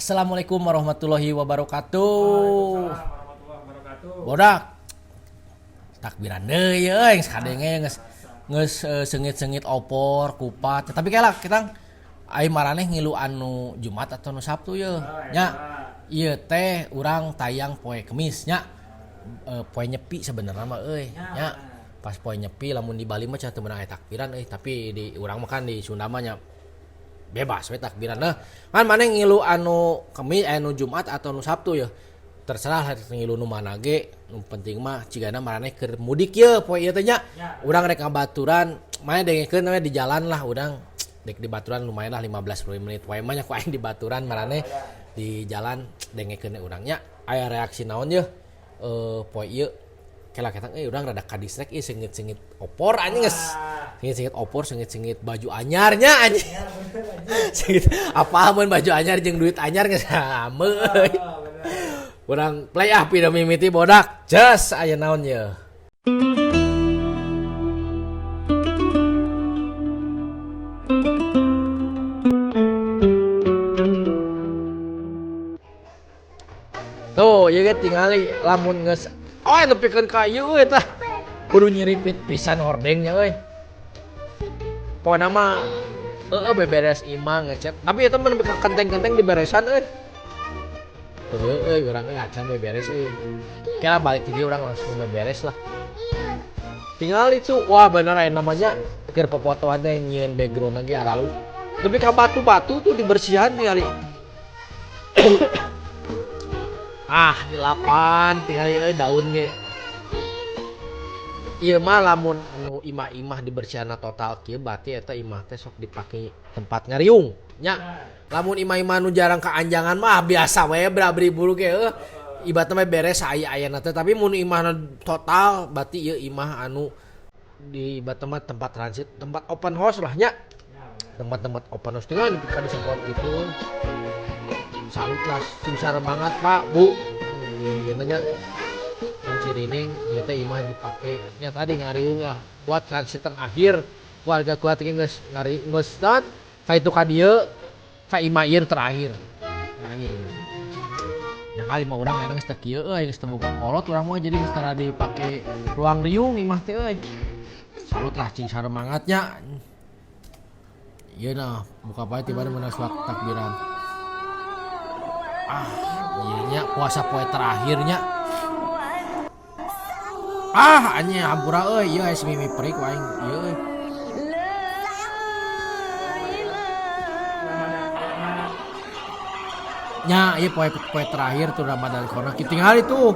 Assalamualaikum warahmatullahi wabarakatuh. Waalaikumsalam warahmatullahi wabarakatuh. Bodak. Takbiran deui euy sadenge geus seungit-seungit opor, kupat. Tapi kayak lah kita ai maraneh ngilu anu Jumat atau nu Sabtu ye. Nya. Ieu teh urang tayang poe Kemis nya. Poe Nyepi sebenarnya mah euy. Nya. Pas poe Nyepi lamun di Bali mah cenah teu meunang aya takbiran euy, tapi di urang mah kan di Sunda mah nya bebas we takbiran nah kan maneh ngilu anu Kemis anu Jumat atau nu Sabtu ya terserah ngilu nu mana ge nu penting mah cigana maraneh keur mudik ye poe ieu teh nya urang rek ngabaturan maneh dengekeun we di jalan lah urang dek di baturan lumayan lah 15-20 menit poe mah nya ku aing di baturan maraneh di jalan dengekeun urang nya aya reaksi naon ye poe ieu kela ketang urang rada kadistrek ieu seungit-seungit opor anjing geus sengit-sengit opor, sengit-sengit baju anyarnya anjing. Sengit apa mun baju anyar jeung duit anyar geus sama euy. Urang play api da mimiti bodak. Just aya naon ye. Tuh, ieu ge tingali lamun geus nepikeun ka ieu euy tah. Kudu nyiripit pisan hordengnya euy. Pokoknya mah beberes imah ngecek tapi itu mah kenteng-kenteng diberesan urang acan beberes kira balik jadi orang langsung beberes lah tinggal itu wah bener aja namanya kira pepotoan teh nyieun background lagi aralu tapi ka batu-batu tuh dibersihan tinggal dilapan tinggal daun ge iya mah lamun anu imah-imah dibersihana total kieu berarti eta imah teh sok dipake tempat ngariung nya lamun imah-imah nu jarang kaanjangan mah biasa we beri buru ge ibaratna beres aya-ayana teh tapi mun imah total berarti ieu imah anu di ibaratna tempat transit tempat open house lah nya tempat-tempat open house tinggal dipikir support gitu salut lah susah banget Pak Bu gini nya Cirining ieu teh imah dipake nya tadi ngariung lah buat transit akhir keluarga kuatnya geus ngari geus dan ka itu ka dieu ka imah ieu terakhir yang kali mah urang geus teu kieu euy geus teu buka kolot urang mah jadi geus tara dipake ruang riung imah teh euy salut lah cing saremangatnya ieu nah buka pae tiba meunang waktu takbiran ieu nya puasa poe terakhirnya anjing hampura euy ieu aya mimi perik wae ieu euy nya ieu poe terakhir tuh Ramadan corona kitinggal itu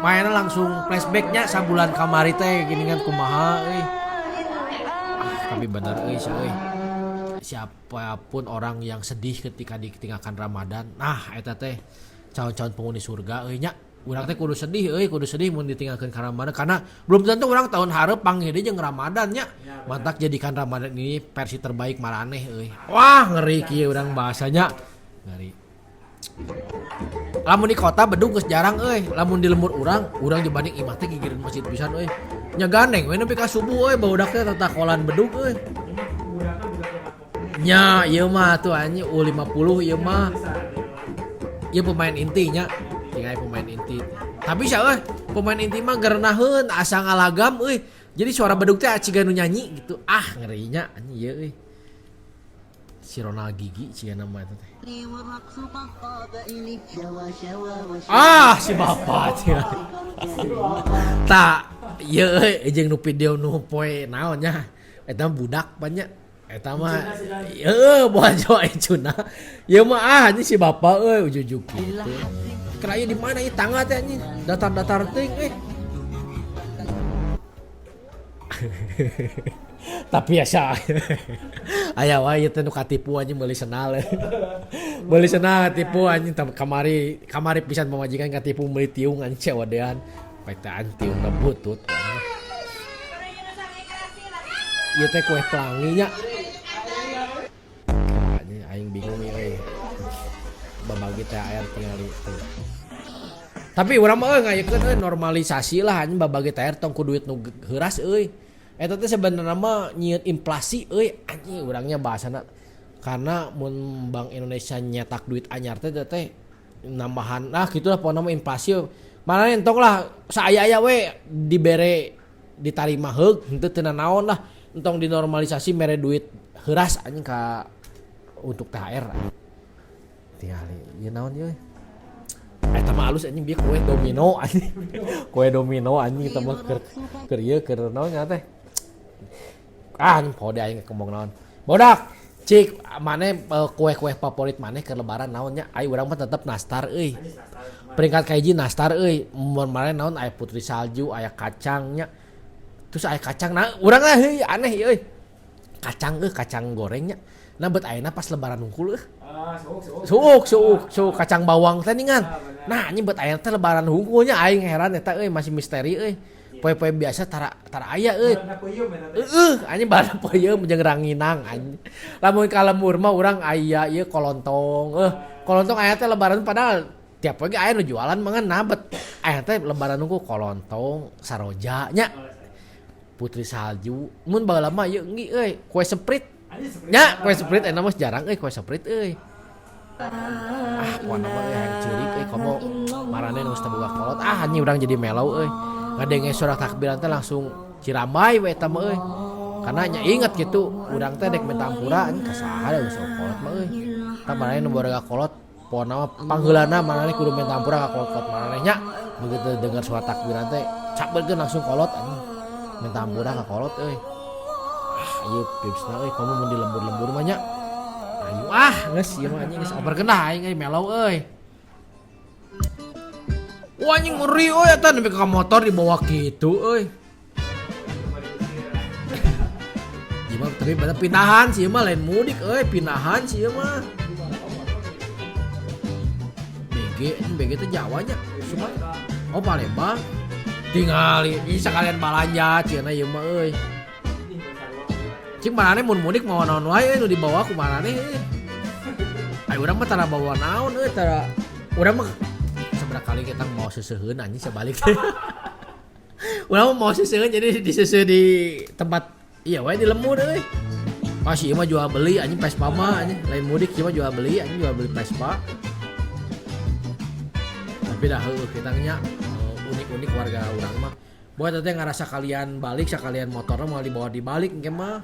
mainnya langsung flashbacknya sabulan kamari teh gini kan kumaha euy tapi bener euy siapapun orang yang sedih ketika ditinggalkan Ramadan eta teh calon-calon penghuni surga euy nya urang teh kudu sedih mun ditinggalkeun ka Ramadan karena belum tentu urang tahun hareup panggih jeung Ramadan nya. Mantak jadikan Ramadan ini versi terbaik maraneh euy. Wah, ngeri kieu urang bahasanya. Ngeri. Lamun di kota bedug geus jarang euy. Lamun di lembur urang dibanding imah teh gigireun masjid pisan euy. Nya gandeng we nepi ka subuh euy barudak teh tatakolan bedug euy. Nya ieu mah tuh anjing U50 ieu mah. Ieu pemain intinya. Tinggal pemain inti tapi sia pemain inti mah geureunaheun asa ngalagam euy jadi suara bedug teh ciga nu nyanyi gitu ngerinya anjing ieu euy si Ronald Gigi cigana mah eta teh si bapak teh tah ieu euy jeung nu video nu poe naon nya eta budak banyak eta mah buat Jawa Icuna ieu mah anjing si bapak euy ujug-ujug gitu keraya di mana ieu tangga teh anjing datar-datar teuing tapi asa aya wae teh nu katipu anjing meuli senal meuli senal katipu anjing kamari pisan pamajikan katipu meuli tiung anjing cewadean paetaan tiungna butut ieu teh kue pelangi nya aing bingung euy babagi teh air tinggal itu tapi urang mah ngayekeun normalisasi lah anjing babagi teh air tong ku duit nu heuras euy eta teh sebenarnya mah nyieun inflasi euy anjing urangnya bahasana Karena mun Bank Indonesia nyetak duit anyar teh nambahan gitulah pokona inflasi mana entong lah saaya we dibere ditarima heug henteu teu naon lah entong dinormalisasi mere duit heuras anjing ka untuk THR tingali ieu naon ieu eta mah alus anjing bieu kue domino anjing kue domino anjing eta mah keur ieu keur naon nya teh anjing pode aing ngomong naon bodak cik maneh kue-kue favorit maneh ke lebaran naonnya ai urang mah tetep nastar euy peringkat kahiji nastar euy mun maneh naon aya putri salju aya kacangnya terus aya kacang nah urang lah heuy aneh euy kacang gorengnya nah bet ayeuna pas lebaran hungkul suuk kacang bawang teh ningan nah anjing bet ayeuna teh lebaran hungkulnya aing heran eta euy masih misteri euy poe-poe biasa tara aya euy. Anjing barang peuyeum jeung ranginang anjing. Lamun ka lembur mah urang aya ieu kolontong. Kolontong aya teh lebaran padahal tiap pagi aya nu jualan mangan nabet. Aya teh lebaran nunggu kolontong, saroja nya. Putri salju. Mun baheula mah ieu enggi euy, kue sprite. Nya, kue sprite eta mah jarang euy kue sprite euy. Kuana mah yang ceurik euy komo marane nu geus boga kolot. Anjing urang jadi melau euy. Ngadenge suara takbiran teh langsung ciramai we eta mah euy. Karena nya inget gitu, urang teh dek minta ampura anjing ka saha da geus kolot mah euy. Tah maneh nu boraga kolot pona mah pangheulana maneh kudu minta ampura ka kolot maneh nya. Begitu dengar suara takbiran teh cabeukeun langsung kolot anjing. Minta ampura ka kolot euy. Ieu tipsna euy komo mun di lembur-lembur mah nya. Ayo geus ieu mah anjing geus operkeun dah aing euy melau euy. Wah anjing ngeri euy eta nepi ka motor dibawa kitu euy. Ieu tapi bener pindahan sih mah lain mudik euy, pindahan sih mah. BG teh Jawa nya. Cuma oh Palembang. Tingali ieu sakalian balanja cenah ieu mah euy. Cing manane mun mudik mau naon wae nu dibawa ku manane euy. Ai urang mah tara bawa naon euy tara urang mah kali kita mau seseuheun anjing sabalik. Urang mau seseuheun jadi diseseuh di tempat iya we di lembur euy. Pas ieu mah jual beli anjing Vespa mah anjing lain mudik ieu mah jual beli anjing jual beli Vespa. Tapi dah heueuh kita nya unik-unik warga urang mah. Buat teh ngarasa kalian balik sakalian motorna mau dibawa dibalik engke mah.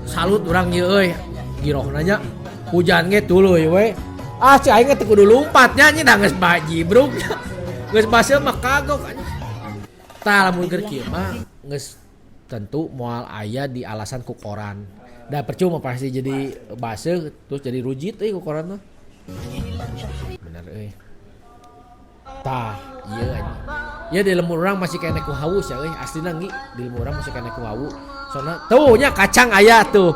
Salut urang ieu euy. Girohna nya hujan ge tuluy we. Si aing teh kudu lompatnya nya da geus baji, bro. Geus baseuh mah kagok anjing. Tah lamun keur kieu mah geus tentu moal aya di alasan ku koran. Da percuma pasti jadi baseuh terus jadi rujit euy ku koran mah. Bener euy. Tah, ieu anjing. Ya di lembur urang masih kene ku hawu sia euy, aslina ngi di lembur urang masih kene ku hawu. Soalna tuh nya kacang aya tuh.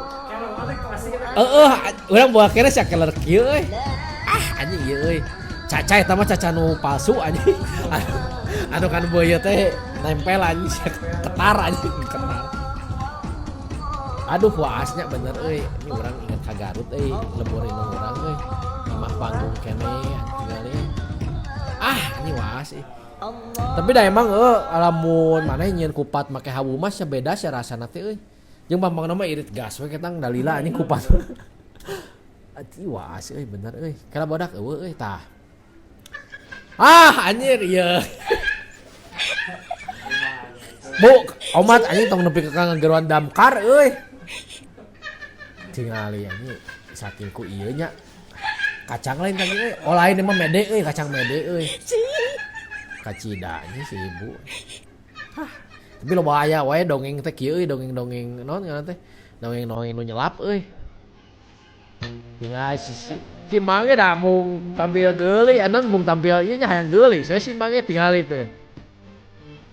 Urang bawa kene sia keler kieu euy. Anjing ieu euy. Caca eta mah caca nu palsu anjing. Anu kan boyo teh nempel anjing sia ketar anjing ketar. Aduh waasnya bener euy. Ini urang inget ka Garut euy, lembur indung urang euy. Imah panggung kene tinggali. Ini waas euy. Tapi dah emang lamun maneh nyieun kupat make hawu mah sia beda sia rasana teh euy. Jeung pampangna mah irit gas we ketang dalila anjing kupat. Ati waas euy bener euy. Kala bodak eueuh euy tah. Anjir ieu. Bu, omat anjing tong nepi ka ngageruan damkar euy. Tingali anjing saking ku ieu nya. Kacang lain tadi euy. Oh lain mah mede euy, kacang mede euy. Kacida nya si ibu. Tapi lo bahaya wae dongeng teh kieu euy, dongeng-dongeng naon ngaran teh? Dongeng-dongeng nu nyelap euy. Ya si mangge da mung tampil geuli, anon mung tampil ieu nya hayang geuli. Saya si mangge tingali teh.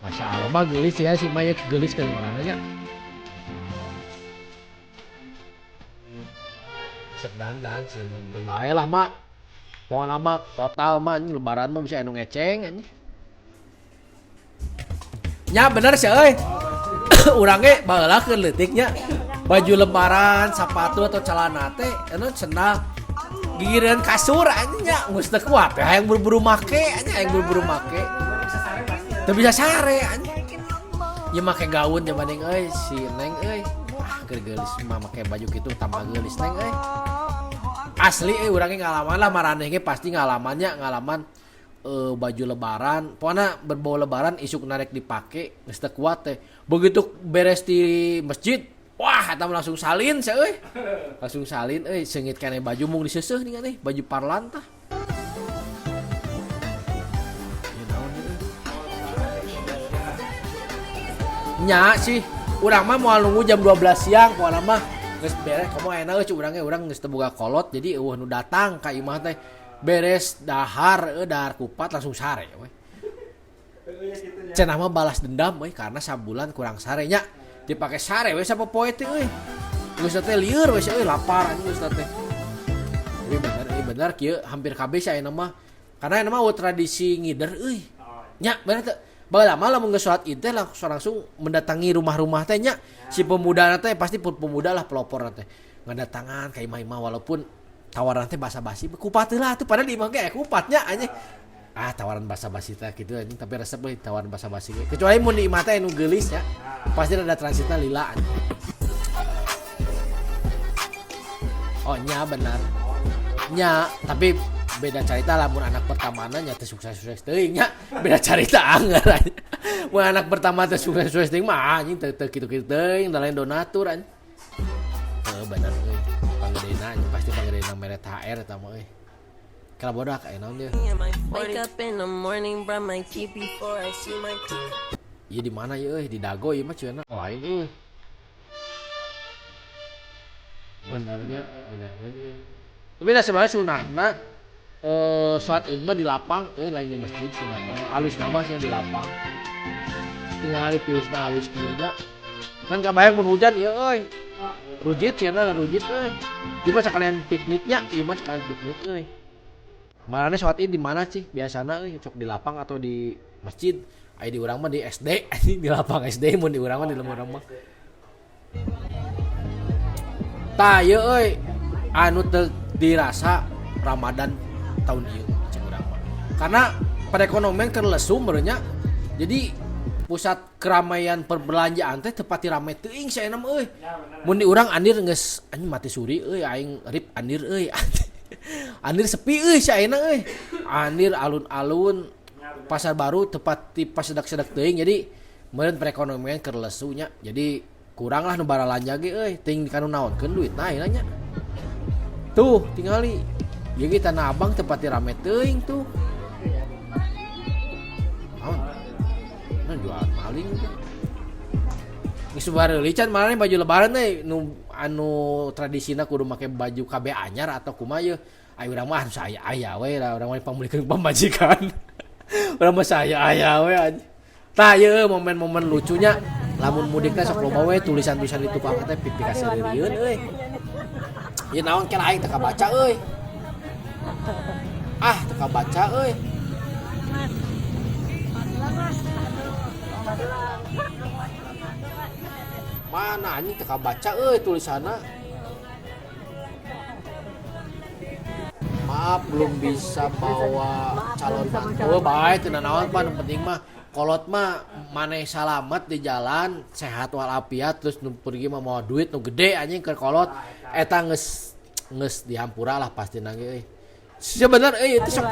Masya Allah mah geulis ya si mangge geulis ka mana nya. Sedang bae lah mak. Pokona mah total mah anjing lebaran mah bisa anu ngeceng anjing. Nya bener sih euy. Urang ge baheula keur leutik nya. Baju lebaran, sepatu atau celana teh anu sendal gigireun kasur anjing nya geus teu kuat hayang buru-buru make anjing hayang buru-buru make. Teu bisa sare anjing. Ya make gaun zaman Neng si Neng geulis mah make baju kitu tambah geulis Neng asli urangnya ngalaman lah maraneh ge pasti ngalaman baju lebaran pokoknya berbau lebaran isuk narek dipake geus teu kuat teh begitu beres di masjid wah eta langsung salin sia langsung salin seungit keneh baju mung diseuseuh nih baju parlan tah nya sih urang mah moal nunggu jam 12 siang pokona mah geus beres komo ayeuna urang geus teu boga kolot jadi nu datang ka imah teh beres dahar kupat langsung sare we cenah mah balas dendam we karena sabulan kurang sare nya dipake sare we sapopoe teh geus teh lieur we lapar anjing geus teh bener kieu hampir kabeh sia ayeuna mah karena ayeuna mah tradisi ngider nya bener teh lama lamun geus salat Id teh langsung mendatangi rumah-rumah teh nya si pemuda teh pasti pemuda lah pelopor teh ngadatangan ka imah-imah walaupun tawaran teh basa-basi kupat lah tuh padahal di imah ge kupatnya anjing tawaran basa-basi teh kitu anjing tapi resep we tawaran basa-basi ge kecuali mun di imah teh nu geulis ya pasti ada transitna lila anjing. Oh nya benar nya tapi beda cerita lah mun anak pertamana nya teh sukses-sukses teuing nya beda cerita anggar mun anak pertama teh sukses-sukses teuing mah anjing teu kitu-kitu teuing da lain donatur anjing bener euy panggedena anjing pasti panggedena mere THR eta mah euy kala bodak aya naon dia Wake up in the morning, brush my teeth before I see my teeth. ieu di mana ieu euy di Dago ieu mah cenah lain euy benernya tapi da sebenarnya sunahna sholat Id mah di lapang lain di masjid sunahna alus nama sih di lapang tinggal piusna alus kieunya kan kabayang mun hujan ieu euy rujit cenah rujit euy ieu mah sakalian pikniknya ieu mah sakalian piknik euy marane sholat Id di mana sih biasana euy cok di lapang atau di masjid aya di urang mah di SD di lapang SD mun di urang mah di lemur mah tah ieu euy anu teu dirasa Ramadan tahun ieu cek urang mah karena perekonomian keur lesu meureunnya jadi pusat keramaian perbelanjaan teh teu pati rame teuing saena mah euy mun di urang andir geus anjing mati suri euy aing rip andir euy andir sepi euy saena euy andir alun-alun pasar baru tepat di pasedak-sedak teuing jadi meureun perekonomian keur lesu nya jadi kurang lah nu baralanja ge euy ting kanu naonkeun duitna ayeuna nya tuh tingali ya kita Tanah Abang tepati rame teuing tuh jual maling tuh geus bareuli can marane baju lebaran teh nu anu tradisina kudu make baju KB anyar atau kumaha ye aya urang mah saya aya we urang mah pamulikeun pamajikan urang mah saya aya we tah ye momen-momen lucunya lamun mudik teh sok loba we tulisan-tulisan di tukang teh pipi ka seurieun euy ieu naon kana aing teu kabaca euy teu kabaca euy mana anjing teu kabaca euy tulisanna maaf belum bisa bawa calon mantu bae teu naon pan penting mah kolot mah maneh salamet di jalan sehat walafiat terus nu pergi mah mau duit nu gede anjing keur kolot eta geus dihampura lah pasti nage euy sebenarnya itu sok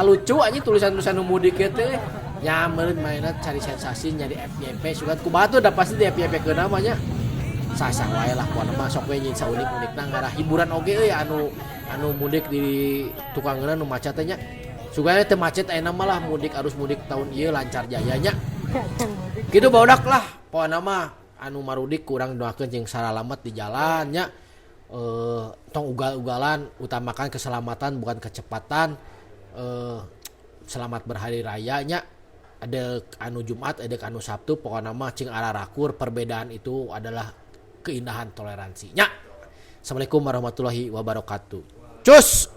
lucu anjing tulisan-tulisan nu mudik kieu teh nya meureun mainna cari sensasi nyari FYP sugan kumaha tuh da pasti di FYP keun namanya sasa wae lah pokona mah sok we nyin saunik-unikna ngarah hiburan oge euy anu mudik di tukangeuna nu macet teh nya sugana teu macet ayeuna mah lah mudik arus mudik tahun ieu lancar jayanya kitu baodak lah pokona mah anu marudik kurang doakeun jeung saralamet di jalan nya tong ugal-ugalan utamakan keselamatan bukan kecepatan selamat berhari raya nya ada anu Jumat ada anu Sabtu pokona mah cing ararakur perbedaan itu adalah keindahan toleransinya. Assalamualaikum warahmatullahi wabarakatuh. Cus.